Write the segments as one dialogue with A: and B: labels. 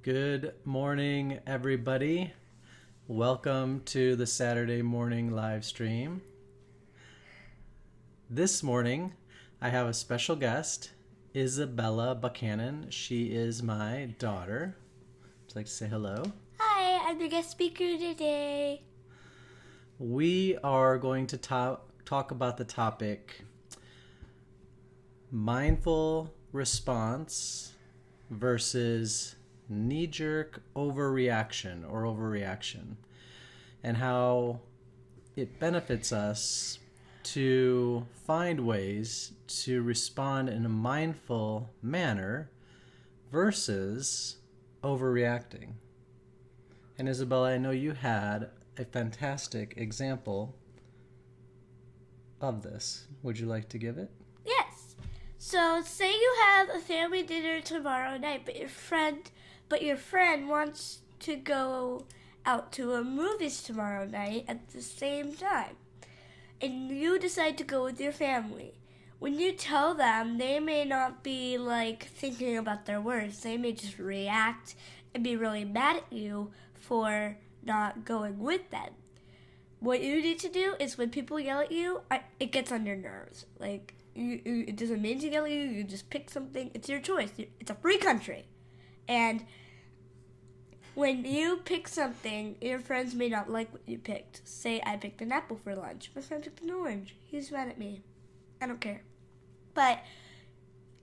A: Good morning, everybody. Welcome to the Saturday morning live stream. This morning, I have a special guest, Isabella Buchanan. She is my daughter. Would you like to say hello?
B: Hi, I'm the guest speaker today.
A: We are going to talk about the topic mindful response versus knee-jerk overreaction, and how it benefits us to find ways to respond in a mindful manner versus overreacting. And Isabella, I know you had a fantastic example of this. Would you like to give it?
B: Yes. So say you have a family dinner tomorrow night, but your friend wants to go out to a movies tomorrow night at the same time. And you decide to go with your family. When you tell them, they may not be thinking about their words. They may just react and be really mad at you for not going with them. What you need to do is when people yell at you, it gets on your nerves. It doesn't mean to yell at you. You just pick something. It's your choice. It's a free country. And when you pick something, your friends may not like what you picked. Say I picked an apple for lunch. My friend picked an orange. He's mad at me. I don't care. But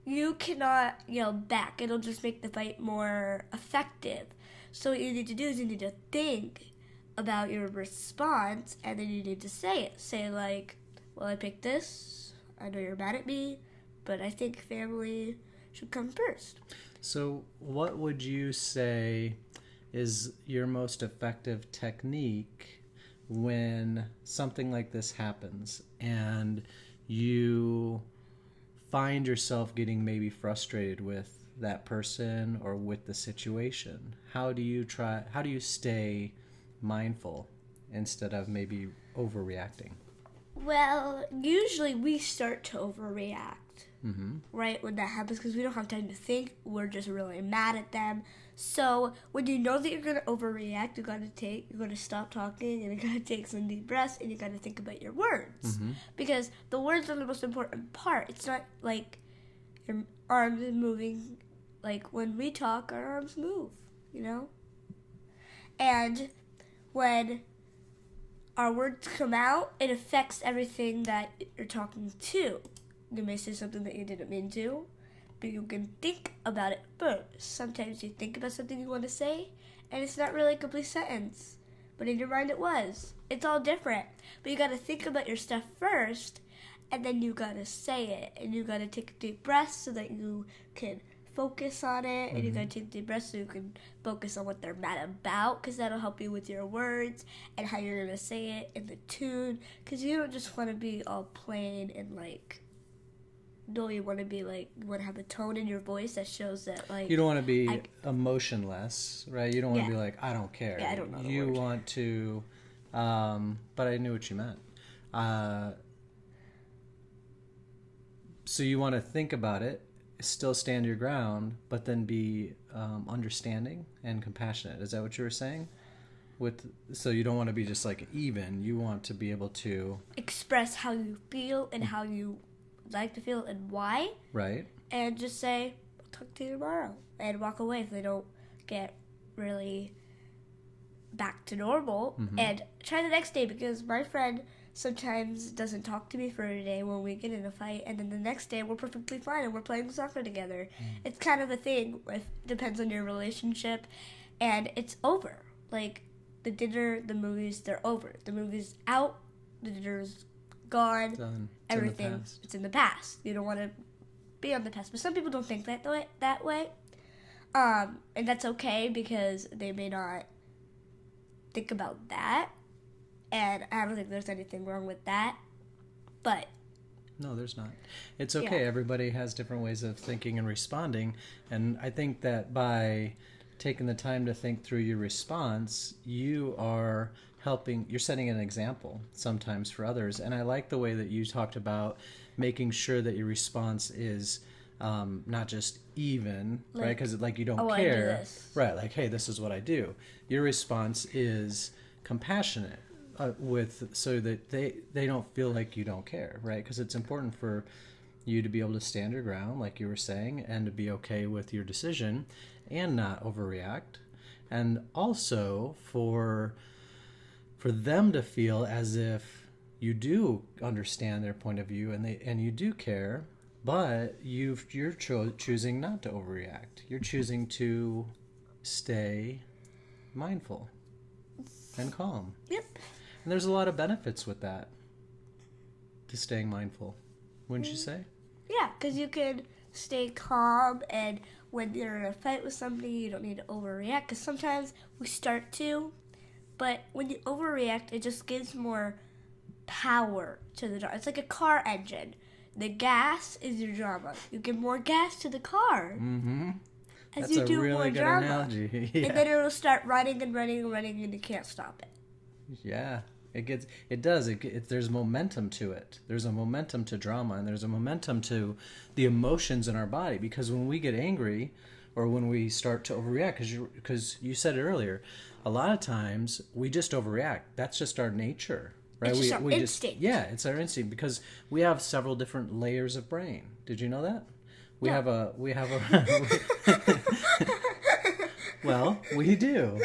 B: you cannot yell back. It'll just make the fight more effective. So what you need to do is you need to think about your response, and then you need to say it. Say well, I picked this. I know you're mad at me, but I think family should come first.
A: So what would you say is your most effective technique when something like this happens and you find yourself getting maybe frustrated with that person or with the situation? How do you stay mindful instead of maybe overreacting?
B: Well, usually we start to overreact,
A: Mm-hmm.
B: right, when that happens, because we don't have time to think. We're just really mad at them. So when you know that you're going to overreact, you're going to stop talking, and you're going to take some deep breaths, and you got to think about your words.
A: Mm-hmm.
B: Because the words are the most important part. It's not like your arms are moving. Like when we talk, our arms move, And when our words come out, it affects everything that you're talking to. You may say something that you didn't mean to, but you can think about it first. Sometimes you think about something you want to say, and it's not really a complete sentence, but in your mind it was. It's all different. But you got to think about your stuff first, and then you got to say it, and you got to take a deep breath so that you can focus on it, and you gotta take deep breaths so you can focus on what they're mad about, because that'll help you with your words and how you're gonna say it and the tune, because you don't just want to be all plain and no, you want to have a tone in your voice that shows that
A: you don't want to be emotionless, right? You don't want to be I don't care.
B: Yeah, I don't know the
A: you
B: word.
A: Want to but I knew what you meant. So you want to think about it, still stand your ground, but then be understanding and compassionate. Is that what you were saying? So you don't want to be just even. You want to be able to
B: express how you feel and how you like to feel and why.
A: Right.
B: And just say, I'll talk to you tomorrow, and walk away if they don't get really back to normal.
A: Mm-hmm.
B: And try the next day, because my friend sometimes doesn't talk to me for a day when we get in a fight, and then the next day we're perfectly fine and we're playing soccer together. It's kind of a thing. It depends on your relationship, and it's over. The dinner, the movies, they're over. The movie's out, the dinner's gone,
A: done.
B: Everything, it's in the past. You don't want to be on the past, but some people don't think that way, and that's okay, because they may not think about that. And I don't think there's anything wrong with that. But
A: no, there's not. It's okay. Yeah. Everybody has different ways of thinking and responding. And I think that by taking the time to think through your response, you are you're setting an example sometimes for others. And I like the way that you talked about making sure that your response is not just even, right? Because like you don't
B: I
A: care,
B: do this.
A: right? Like, hey, this is what I do. Your response is compassionate so that they don't feel like you don't care, right? Because it's important for you to be able to stand your ground, like you were saying, and to be okay with your decision and not overreact, and also for them to feel as if you do understand their point of view and you do care, but you're choosing not to overreact. You're choosing to stay mindful and calm.
B: Yep.
A: And there's a lot of benefits with that, to staying mindful, wouldn't you say?
B: Yeah, because you can stay calm, and when you're in a fight with somebody, you don't need to overreact, because sometimes we start to, but when you overreact, it just gives more power to the drama. It's like a car engine. The gas is your drama. You give more gas to the car.
A: Mm-hmm.
B: As
A: That's
B: you
A: a
B: do
A: really
B: more
A: good
B: drama.
A: analogy. Yeah.
B: And then it'll start running and running and running, and you can't stop it.
A: Yeah, there's momentum to it. There's a momentum to drama, and there's a momentum to the emotions in our body, because when we get angry or when we start to overreact, because you said it earlier, a lot of times we just overreact. That's just our nature, right?
B: It's just our instinct.
A: It's our instinct, because we have several different layers of brain. Did you know that? We have a well, we do.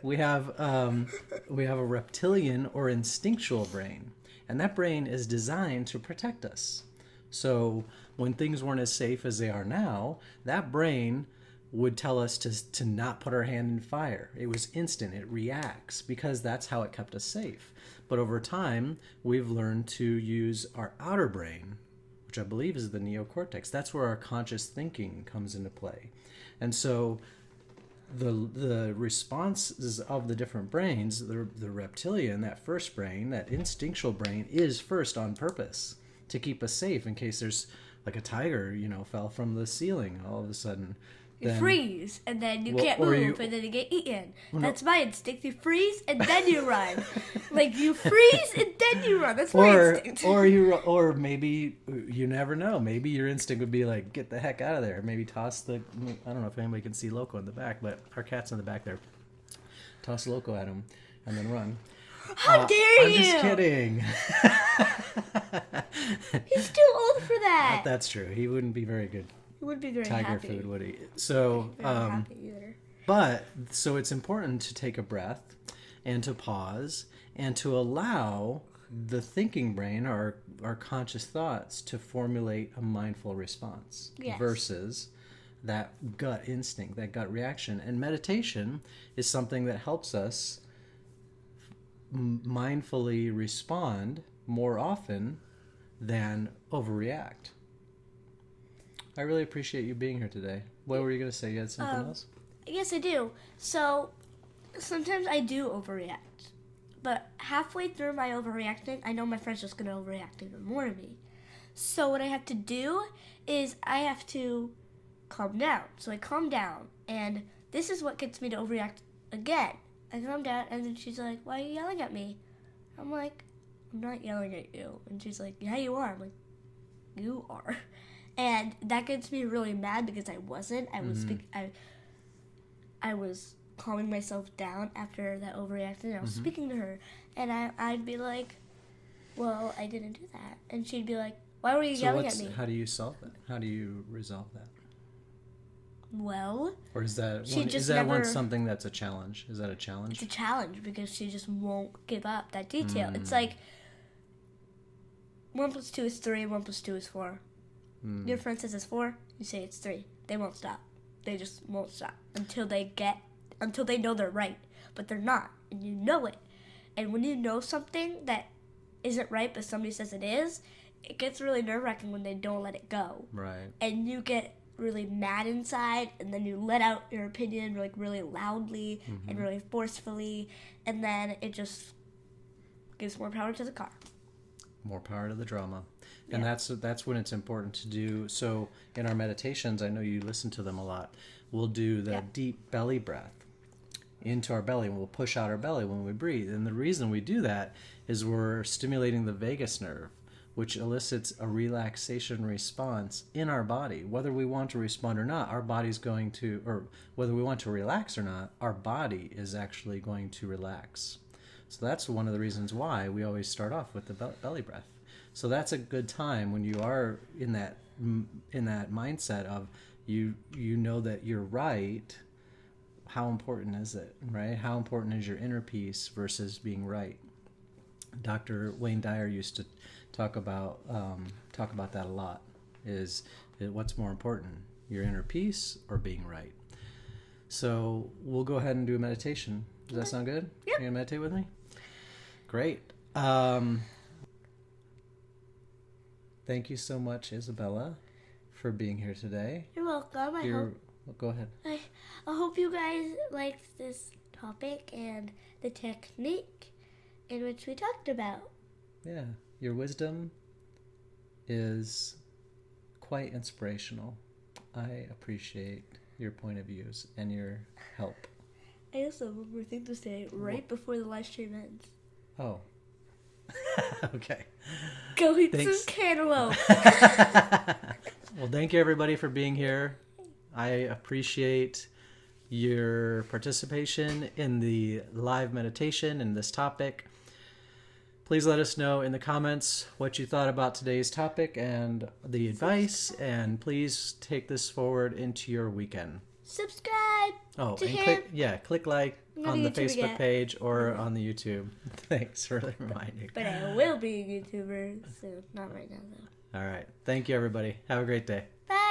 A: We have a reptilian or instinctual brain, and that brain is designed to protect us. So when things weren't as safe as they are now, that brain would tell us to not put our hand in fire. It was instant. It reacts, because that's how it kept us safe. But over time, we've learned to use our outer brain, which I believe is the neocortex. That's where our conscious thinking comes into play. And so the responses of the different brains, the reptilian, that first brain, that instinctual brain, is first on purpose to keep us safe in case there's like a tiger, fell from the ceiling all of a sudden.
B: You freeze, and then you can't move, and then you get eaten. That's my instinct. You freeze, and then you run. Like, you freeze, and then you run. That's my instinct.
A: Or maybe, you never know. Maybe your instinct would be like, get the heck out of there. Maybe toss I don't know if anybody can see Loco in the back, but our cat's in the back there. Toss Loco at him, and then run.
B: How dare you!
A: I'm just kidding.
B: He's too old for that.
A: That's true. He wouldn't be very good.
B: He wouldn't be very
A: tiger
B: happy.
A: Food, would he? So,
B: happy either.
A: But so it's important to take a breath and to pause and to allow the thinking brain, our conscious thoughts, to formulate a mindful response versus that gut instinct, that gut reaction. And meditation is something that helps us mindfully respond more often than overreact. I really appreciate you being here today. What were you going to say? You had something else?
B: Yes, I do. So, sometimes I do overreact. But halfway through my overreacting, I know my friend's just going to overreact even more to me. So, what I have to do is I have to calm down. So, I calm down. And this is what gets me to overreact again. I calm down, and then she's like, why are you yelling at me? I'm like, I'm not yelling at you. And she's like, yeah, you are. I'm like, you are. And that gets me really mad because I wasn't. I was calming myself down after that overreacting. I was speaking to her, and I'd be like, well, I didn't do that. And she'd be like, why were you yelling at me?
A: How do you solve that? How do you resolve that?
B: Well,
A: or is that something that's a challenge? Is that a challenge?
B: It's a challenge because she just won't give up that detail. It's like 1 + 2 is 3, 1 + 2 is 4. Your friend says it's 4, you say it's 3. They won't stop. They just won't stop until they know they're right, but they're not, and you know it. And when you know something that isn't right, but somebody says it is, it gets really nerve-wracking when they don't let it go.
A: Right.
B: And you get really mad inside, and then you let out your opinion like really loudly and really forcefully, and then it just gives more power to the car. More
A: power to the drama. And that's when it's important to do. So in our meditations, I know you listen to them a lot, we'll do the deep belly breath into our belly, and we'll push out our belly when we breathe. And the reason we do that is we're stimulating the vagus nerve, which elicits a relaxation response in our body. Whether we want to respond or not, our body's going to, or whether we want to relax or not, our body is actually going to relax. So that's one of the reasons why we always start off with the belly breath. So that's a good time when you are in that mindset of you know that you're right. How important is it, right? How important is your inner peace versus being right? Dr. Wayne Dyer used to talk about that a lot. What's more important, your inner peace or being right? So we'll go ahead and do a meditation. Does that sound good?
B: Yep.
A: You gonna meditate with me? Great. Thank you so much, Isabella, for being here today.
B: You're welcome.
A: Go ahead.
B: I hope you guys liked this topic and the technique in which we talked about.
A: Yeah, your wisdom is quite inspirational. I appreciate your point of views and your help.
B: I also have one more thing to say right before the live stream ends.
A: Oh. Okay.
B: Go eat some cantaloupe.
A: Well, thank you everybody for being here. I appreciate your participation in the live meditation and this topic. Please let us know in the comments what you thought about today's topic and the advice, and please take this forward into your weekend.
B: Subscribe.
A: Oh, and click like on the Facebook page or on the YouTube. Thanks for reminding.
B: But I will be a YouTuber soon. Not right now, though.
A: All right. Thank you, everybody. Have a great day.
B: Bye.